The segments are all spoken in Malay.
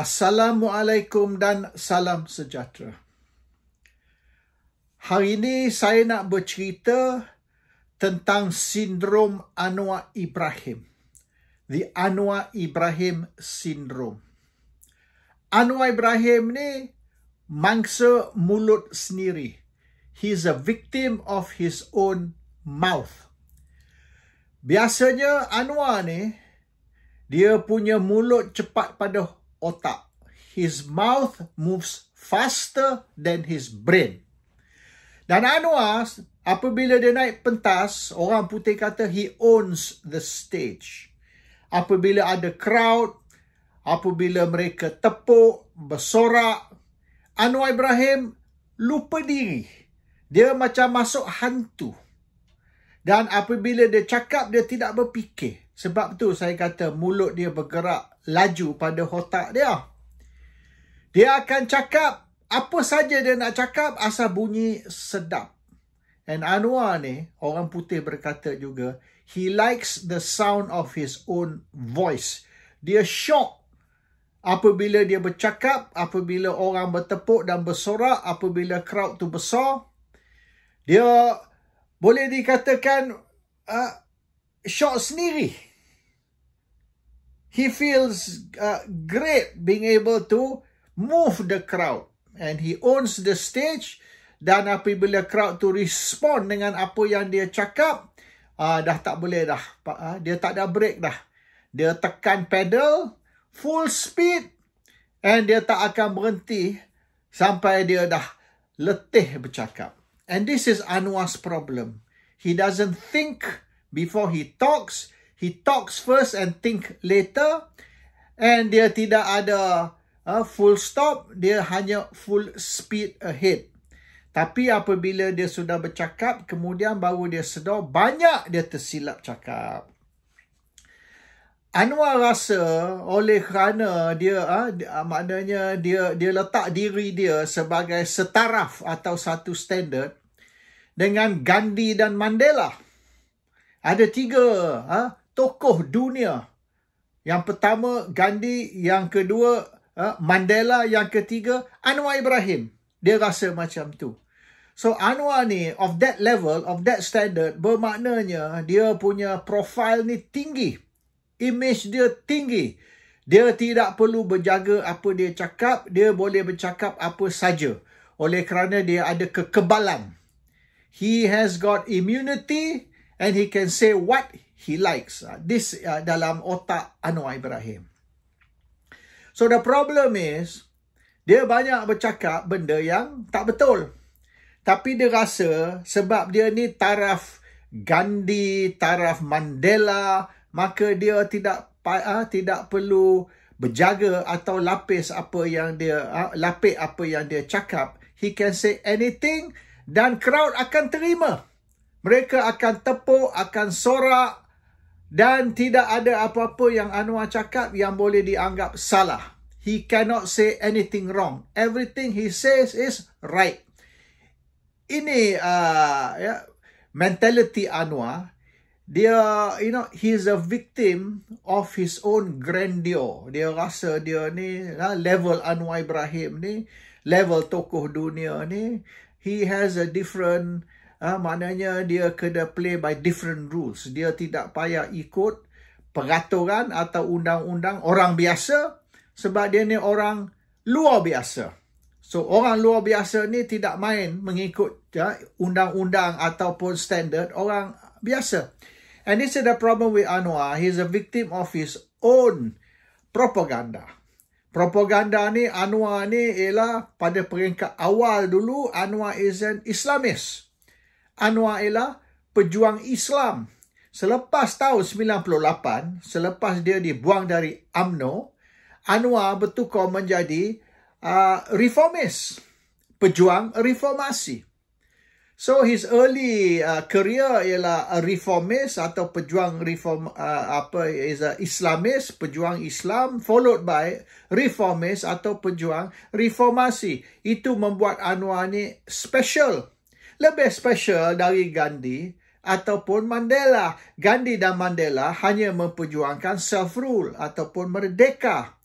Assalamualaikum dan salam sejahtera. Hari ini saya nak bercerita tentang sindrom Anwar Ibrahim. The Anwar Ibrahim Syndrome. Anwar Ibrahim ni mangsa mulut sendiri. He's a victim of his own mouth. Biasanya Anwar ni, dia punya mulut cepat pada otak. His mouth moves faster than his brain. Dan Anwar, apabila dia naik pentas, orang putih kata he owns the stage. Apabila ada crowd, apabila mereka tepuk, bersorak, Anwar Ibrahim lupa diri. Dia macam masuk hantu. Dan apabila dia cakap, dia tidak berfikir. Sebab tu saya kata mulut dia bergerak laju pada otak dia. Dia akan cakap apa saja dia nak cakap asal bunyi sedap. And Anwar ni, orang putih berkata juga, he likes the sound of his own voice. Dia shock apabila dia bercakap, apabila orang bertepuk dan bersorak, apabila crowd tu besar. Dia boleh dikatakan shock sendiri. He feels great being able to move the crowd. And he owns the stage. Dan apabila crowd tu respond dengan apa yang dia cakap, dah tak boleh dah. Dia tak ada break dah. Dia tekan pedal, full speed. And dia tak akan berhenti sampai dia dah letih bercakap. And this is Anwar's problem. He doesn't think before he talks. He talks first and think later. And dia tidak ada full stop. Dia hanya full speed ahead. Tapi apabila dia sudah bercakap, kemudian baru dia sedar banyak dia tersilap cakap. Anwar rasa oleh kerana dia maknanya dia letak diri dia sebagai setaraf atau satu standard dengan Gandhi dan Mandela. Ada tiga tokoh dunia. Yang pertama Gandhi, yang kedua Mandela, yang ketiga Anwar Ibrahim. Dia rasa macam tu. So Anwar ni of that level, of that standard, bermaknanya dia punya profile ni tinggi. Image dia tinggi. Dia tidak perlu berjaga apa dia cakap, dia boleh bercakap apa saja. Oleh kerana dia ada kekebalan. He has got immunity and he can say what he likes. This dalam otak Anwar Ibrahim. So the problem is, dia banyak bercakap benda yang tak betul. Tapi dia rasa sebab dia ni taraf Gandhi, taraf Mandela, maka dia tidak perlu berjaga atau lapis apa yang dia cakap. He can say anything dan crowd akan terima. Mereka akan tepuk, akan sorak dan tidak ada apa-apa yang Anwar cakap yang boleh dianggap salah. He cannot say anything wrong. Everything he says is right. Ini mentality Anwar. Dia, he's a victim of his own grandeur. Dia rasa dia ni, level Anwar Ibrahim ni, level tokoh dunia ni, he has a different, maknanya dia kena play by different rules. Dia tidak payah ikut peraturan atau undang-undang orang biasa sebab dia ni orang luar biasa. So orang luar biasa ni tidak main mengikut undang-undang ataupun standard orang biasa. And this is the problem with Anwar. He's a victim of his own propaganda. Propaganda ni, Anwar ni ialah pada peringkat awal dulu, Anwar is an Islamist. Anwar ialah pejuang Islam. Selepas tahun 98, selepas dia dibuang dari UMNO, Anwar bertukar menjadi reformist, pejuang reformasi. So his early career ialah a reformist atau pejuang is a Islamist, pejuang Islam, followed by reformist atau pejuang reformasi. Itu membuat Anwar ni special. Lebih special dari Gandhi ataupun Mandela. Gandhi dan Mandela hanya memperjuangkan self-rule ataupun merdeka.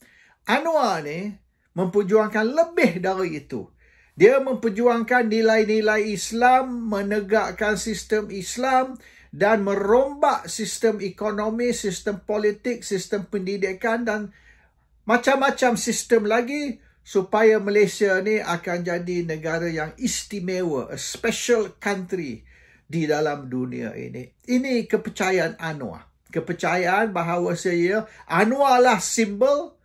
Anwar ni memperjuangkan lebih dari itu. Dia memperjuangkan nilai-nilai Islam, menegakkan sistem Islam dan merombak sistem ekonomi, sistem politik, sistem pendidikan dan macam-macam sistem lagi supaya Malaysia ni akan jadi negara yang istimewa, a special country di dalam dunia ini. Ini kepercayaan Anwar. Kepercayaan bahawa Anwar lah simbol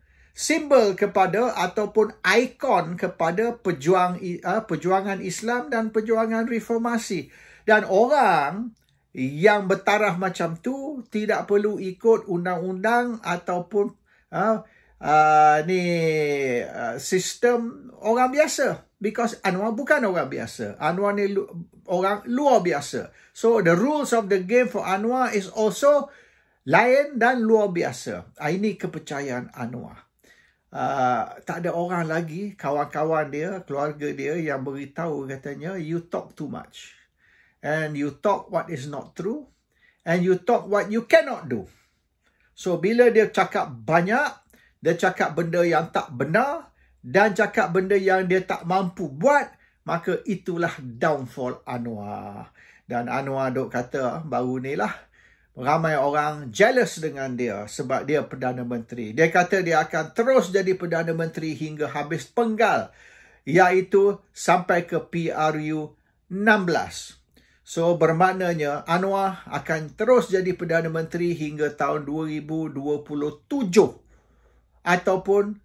kepada ataupun ikon kepada perjuangan Islam dan perjuangan reformasi. Dan orang yang bertaraf macam tu tidak perlu ikut undang-undang ataupun sistem orang biasa. Because Anwar bukan orang biasa. Anwar ni orang luar biasa. So the rules of the game for Anwar is also lain dan luar biasa. Ini kepercayaan Anwar. Tak ada orang lagi, kawan-kawan dia, keluarga dia yang beritahu katanya, you talk too much. And you talk what is not true. And you talk what you cannot do. So, bila dia cakap banyak, dia cakap benda yang tak benar, dan cakap benda yang dia tak mampu buat, maka itulah downfall Anwar. Dan Anwar duk kata, baru ni lah, ramai orang jealous dengan dia sebab dia Perdana Menteri. Dia kata dia akan terus jadi Perdana Menteri hingga habis penggal, iaitu sampai ke PRU 16. So bermaknanya Anwar akan terus jadi Perdana Menteri hingga tahun 2027. Ataupun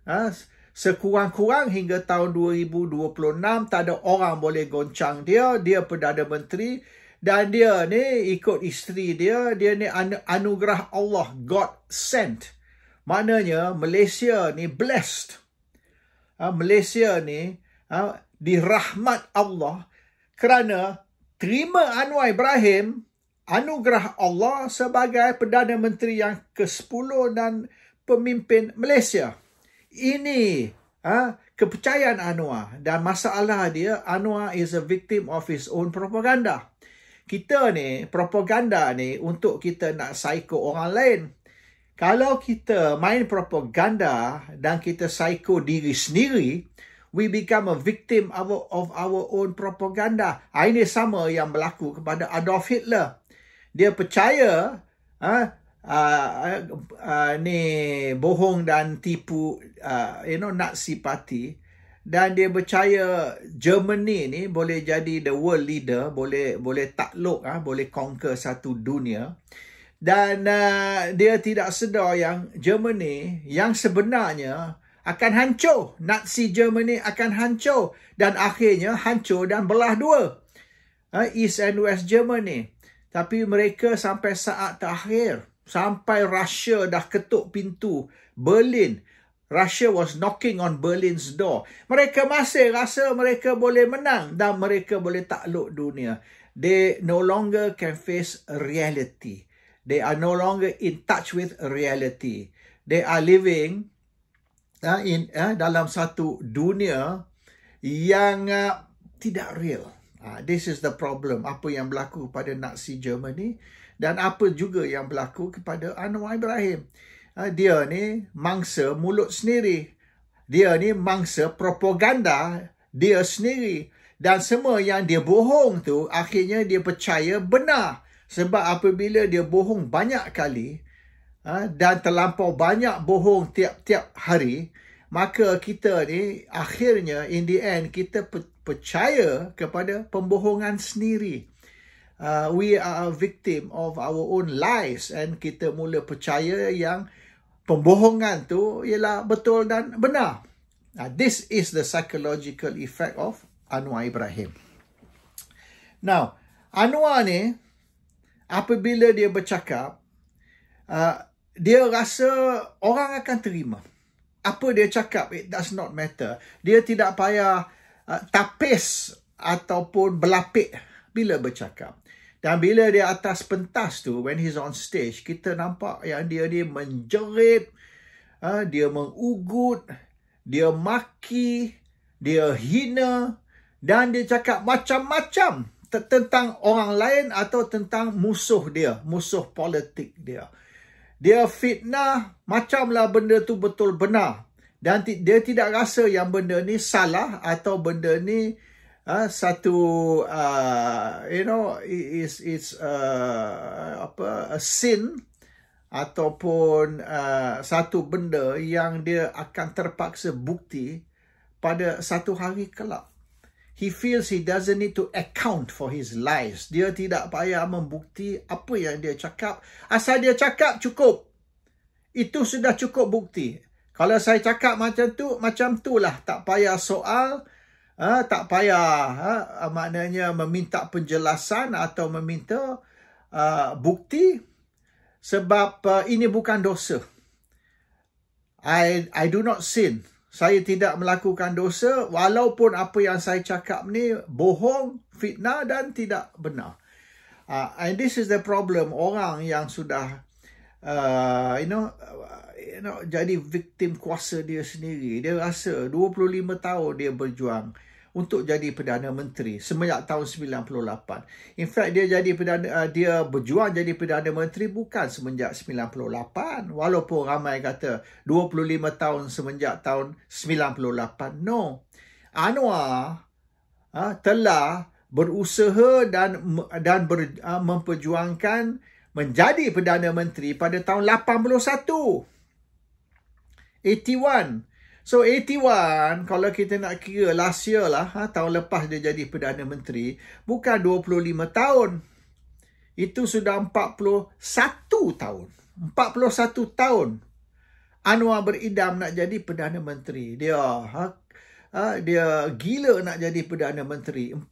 sekurang-kurang hingga tahun 2026 tak ada orang boleh goncang dia. Dia Perdana Menteri. Dan dia ni ikut isteri dia ni anugerah Allah, God sent. Maknanya Malaysia ni blessed. Malaysia ni dirahmat Allah kerana terima Anwar Ibrahim, anugerah Allah sebagai Perdana Menteri yang ke-10 dan pemimpin Malaysia. Ini kepercayaan Anwar. Dan masalah dia, Anwar is a victim of his own propaganda. Kita ni, propaganda ni untuk kita nak psycho orang lain. Kalau kita main propaganda dan kita psycho diri sendiri, we become a victim of our own propaganda. Ini sama yang berlaku kepada Adolf Hitler. Dia percaya ni bohong dan tipu Nazi Party. Dan dia percaya Germany ni boleh jadi the world leader, boleh takluk, boleh conquer satu dunia. Dan dia tidak sedar yang Germany yang sebenarnya akan hancur. Nazi Germany akan hancur. Dan akhirnya hancur dan belah dua. East and West Germany. Tapi mereka sampai saat terakhir, sampai Russia dah ketuk pintu Berlin, Russia was knocking on Berlin's door. Mereka masih rasa mereka boleh menang dan mereka boleh takluk dunia. They no longer can face reality. They are no longer in touch with reality. They are living dalam satu dunia yang tidak real. This is the problem. Apa yang berlaku pada Nazi Germany dan apa juga yang berlaku kepada Anwar Ibrahim. Dia ni mangsa mulut sendiri. Dia ni mangsa propaganda dia sendiri. Dan semua yang dia bohong tu, akhirnya dia percaya benar. Sebab apabila dia bohong banyak kali, dan terlampau banyak bohong tiap-tiap hari, maka kita ni akhirnya, in the end, kita percaya kepada pembohongan sendiri. We are a victim of our own lies. And kita mula percaya yang pembohongan tu ialah betul dan benar. This is the psychological effect of Anwar Ibrahim. Now, Anwar ni, apabila dia bercakap, dia rasa orang akan terima. Apa dia cakap, it does not matter. Dia tidak payah tapis ataupun berlapik bila bercakap. Dan bila dia atas pentas tu, when he's on stage, kita nampak yang dia menjerit, dia mengugut, dia maki, dia hina, dan dia cakap macam-macam tentang orang lain atau tentang musuh dia, musuh politik dia. Dia fitnah, macamlah benda tu betul benar. Dan dia tidak rasa yang benda ni salah atau benda ni satu it's a sin ataupun satu benda yang dia akan terpaksa bukti pada satu hari kelak. He feels he doesn't need to account for his lies. Dia tidak payah membukti apa yang dia cakap. Asal dia cakap cukup. Itu sudah cukup bukti. Kalau saya cakap macam tu lah. Tak payah soal. Tak payah maknanya meminta penjelasan atau meminta bukti. Sebab ini bukan dosa. I do not sin. Saya tidak melakukan dosa walaupun apa yang saya cakap ni bohong, fitnah dan tidak benar. And this is the problem orang yang sudah jadi viktim kuasa dia sendiri. Dia rasa 25 tahun dia berjuang untuk jadi Perdana Menteri semenjak tahun 98. In fact, dia berjuang jadi Perdana Menteri bukan semenjak 98. Walaupun ramai kata 25 tahun semenjak tahun 98. No. Anwar telah berusaha dan memperjuangkan menjadi Perdana Menteri pada tahun 81. So 81, kalau kita nak kira last year lah, tahun lepas dia jadi Perdana Menteri, bukan 25 tahun. Itu sudah 41 tahun. 41 tahun Anwar beridam nak jadi Perdana Menteri. Dia gila nak jadi Perdana Menteri 41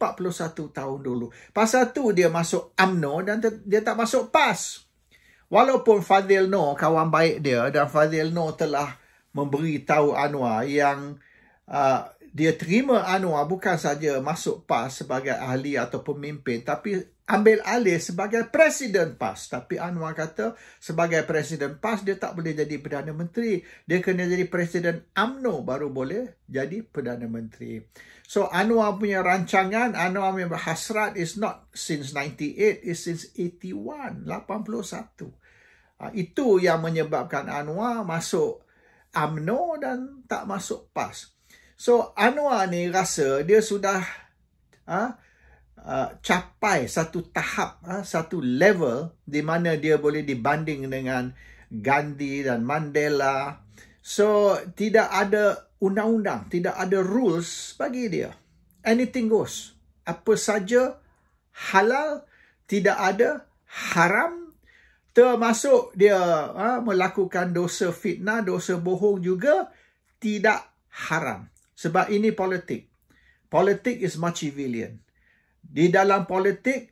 tahun dulu. Pasal tu dia masuk UMNO dan dia tak masuk PAS. Walaupun Fadzil Noor kawan baik dia dan Fadzil Noor telah memberitahu Anwar yang dia terima Anwar bukan saja masuk PAS sebagai ahli atau pemimpin, tapi ambil alih sebagai Presiden PAS. Tapi Anwar kata sebagai Presiden PAS dia tak boleh jadi Perdana Menteri. Dia kena jadi Presiden UMNO baru boleh jadi Perdana Menteri. So Anwar punya rancangan, Anwar punya hasrat is not since 98, is since 81. Itu yang menyebabkan Anwar masuk UMNO dan tak masuk PAS. So Anwar ni rasa dia sudah capai satu tahap, satu level di mana dia boleh dibanding dengan Gandhi dan Mandela. So tidak ada undang-undang, tidak ada rules bagi dia. Anything goes. Apa saja halal, tidak ada haram. Termasuk dia melakukan dosa fitnah, dosa bohong juga tidak haram. Sebab ini politik. Politik is Machiavellian. Di dalam politik,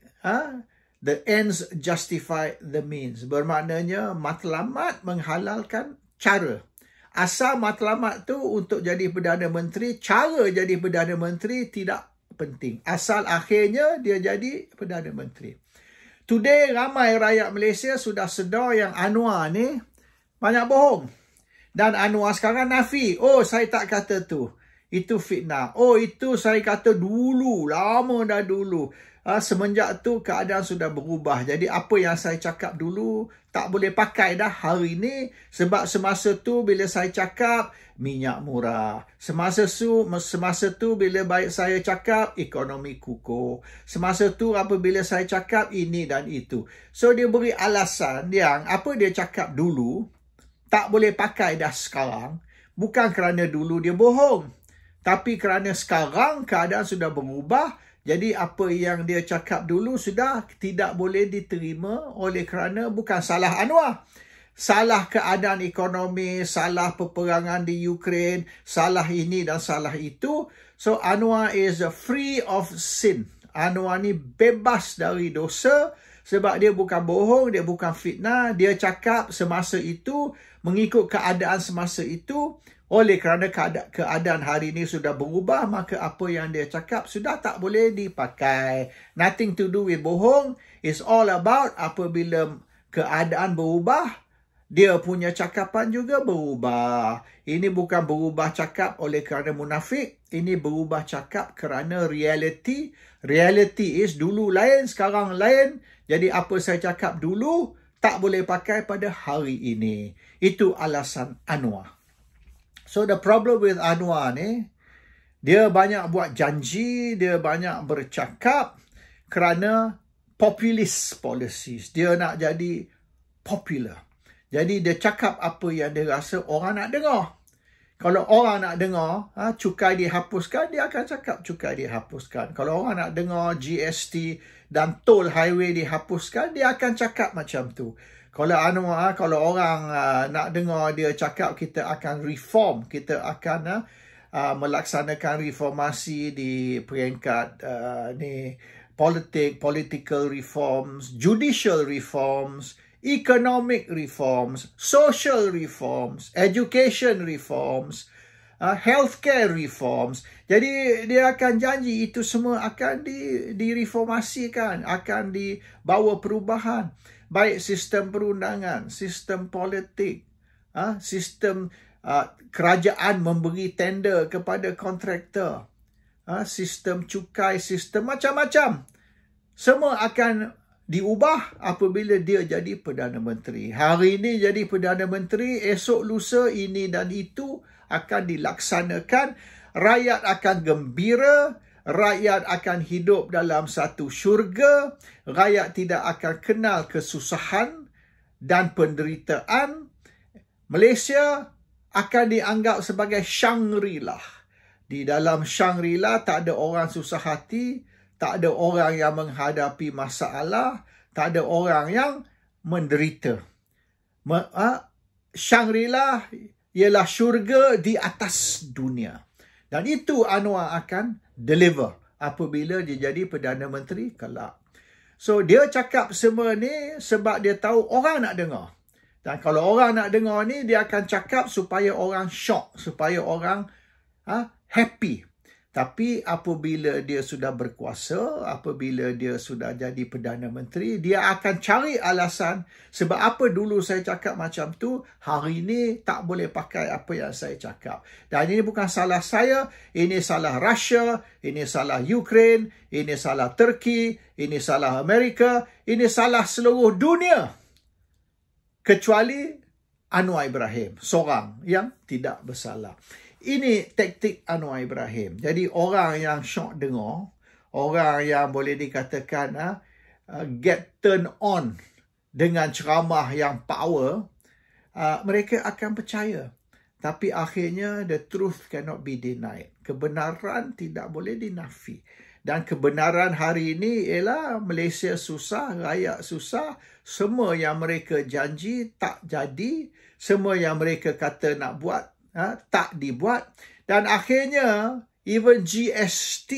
the ends justify the means. Bermaknanya matlamat menghalalkan cara. Asal matlamat tu untuk jadi Perdana Menteri, cara jadi Perdana Menteri tidak penting. Asal akhirnya dia jadi Perdana Menteri. Today, ramai rakyat Malaysia sudah sedar yang Anwar ni banyak bohong. Dan Anwar sekarang nafi. Oh, saya tak kata tu. Itu fitnah. Oh, itu saya kata dulu. Lama dah dulu. Semenjak tu keadaan sudah berubah. Jadi apa yang saya cakap dulu tak boleh pakai dah hari ni. Sebab semasa tu bila saya cakap minyak murah. Semasa tu bila baik saya cakap ekonomi kukuh. Semasa tu apabila saya cakap ini dan itu. So dia beri alasan yang apa dia cakap dulu tak boleh pakai dah sekarang. Bukan kerana dulu dia bohong. Tapi kerana sekarang keadaan sudah berubah. Jadi apa yang dia cakap dulu sudah tidak boleh diterima oleh kerana bukan salah Anwar. Salah keadaan ekonomi, salah peperangan di Ukraine, salah ini dan salah itu. So Anwar is free of sin. Anwar ni bebas dari dosa sebab dia bukan bohong, dia bukan fitnah. Dia cakap semasa itu, mengikut keadaan semasa itu. Oleh kerana keadaan hari ini sudah berubah, maka apa yang dia cakap sudah tak boleh dipakai. Nothing to do with bohong. It's all about apabila keadaan berubah, dia punya cakapan juga berubah. Ini bukan berubah cakap oleh kerana munafik. Ini berubah cakap kerana reality. Reality is dulu lain, sekarang lain. Jadi apa saya cakap dulu, tak boleh pakai pada hari ini. Itu alasan Anwar. So the problem with Anwar ni, dia banyak buat janji, dia banyak bercakap kerana populist policies. Dia nak jadi popular. Jadi dia cakap apa yang dia rasa orang nak dengar. Kalau orang nak dengar cukai dihapuskan, dia akan cakap cukai dihapuskan. Kalau orang nak dengar GST dan tol highway dihapuskan, dia akan cakap macam tu. Kalau Anwar, kalau orang nak dengar dia cakap kita akan reform, kita akan melaksanakan reformasi di peringkat political reforms, judicial reforms, economic reforms, social reforms, education reforms, healthcare reforms. Jadi dia akan janji itu semua akan direformasikan, akan dibawa perubahan. Baik sistem perundangan, sistem politik, sistem kerajaan memberi tender kepada kontraktor, sistem cukai, sistem macam-macam. Semua akan diubah apabila dia jadi Perdana Menteri. Hari ini jadi Perdana Menteri, esok lusa ini dan itu akan dilaksanakan. Rakyat akan gembira, rakyat akan hidup dalam satu syurga, rakyat tidak akan kenal kesusahan dan penderitaan. Malaysia akan dianggap sebagai Shangri-La. Di dalam Shangri-La tak ada orang susah hati, tak ada orang yang menghadapi masalah, tak ada orang yang menderita. Shangri-La ialah syurga di atas dunia. Dan itu Anwar akan deliver apabila dia jadi Perdana Menteri kelak. So dia cakap semua ni sebab dia tahu orang nak dengar. Dan kalau orang nak dengar ni, dia akan cakap supaya orang shock, supaya orang happy. Tapi apabila dia sudah berkuasa, apabila dia sudah jadi Perdana Menteri, dia akan cari alasan sebab apa dulu saya cakap macam tu, hari ini tak boleh pakai apa yang saya cakap. Dan ini bukan salah saya, ini salah Russia, ini salah Ukraine, ini salah Turki, ini salah Amerika, ini salah seluruh dunia. Kecuali Anwar Ibrahim, seorang yang tidak bersalah. Ini taktik Anwar Ibrahim. Jadi orang yang syok dengar, orang yang boleh dikatakan get turn on dengan ceramah yang power, mereka akan percaya. Tapi akhirnya the truth cannot be denied. Kebenaran tidak boleh dinafi. Dan kebenaran hari ini ialah Malaysia susah, rakyat susah. Semua yang mereka janji tak jadi. Semua yang mereka kata nak buat tak dibuat. Dan akhirnya even GST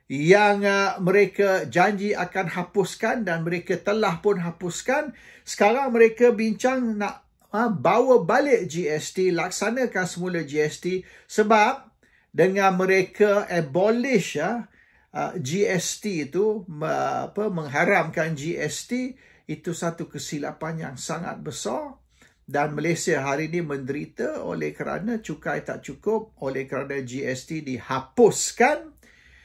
yang mereka janji akan hapuskan dan mereka telah pun hapuskan, sekarang mereka bincang nak bawa balik GST, laksanakan semula GST, sebab dengan mereka abolish GST itu, mengharamkan GST, itu satu kesilapan yang sangat besar. Dan Malaysia hari ini menderita oleh kerana cukai tak cukup, oleh kerana GST dihapuskan.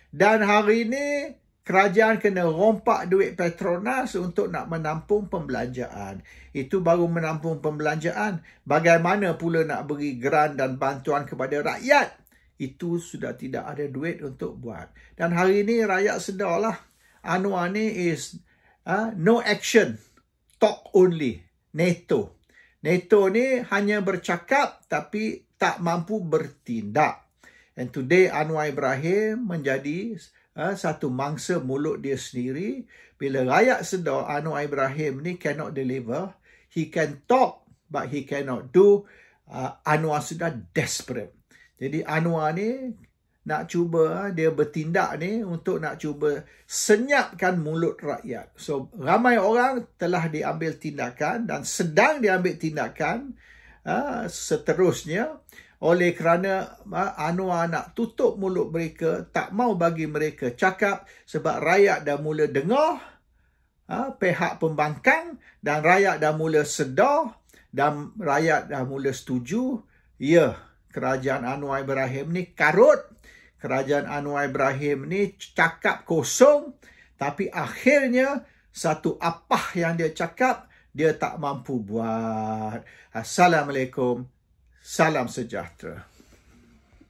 Dan hari ini kerajaan kena rompak duit Petronas untuk nak menampung pembelanjaan. Itu baru menampung pembelanjaan. Bagaimana pula nak beri grant dan bantuan kepada rakyat? Itu sudah tidak ada duit untuk buat. Dan hari ini rakyat sedarlah. Anwar ni is no action, talk only, NATO. NATO ni hanya bercakap tapi tak mampu bertindak. And today Anwar Ibrahim menjadi satu mangsa mulut dia sendiri. Bila rakyat sedar Anwar Ibrahim ni cannot deliver, he can talk but he cannot do. Anwar sudah desperate. Jadi Anwar ni nak cuba dia bertindak ni untuk nak cuba senyapkan mulut rakyat. So ramai orang telah diambil tindakan dan sedang diambil tindakan seterusnya oleh kerana Anwar nak tutup mulut mereka, tak mau bagi mereka cakap sebab rakyat dah mula dengar pihak pembangkang dan rakyat dah mula sedar dan rakyat dah mula setuju. Ya, kerajaan Anwar Ibrahim ni karut. Kerajaan Anwar Ibrahim ni cakap kosong, tapi akhirnya satu apa yang dia cakap, dia tak mampu buat. Assalamualaikum. Salam sejahtera.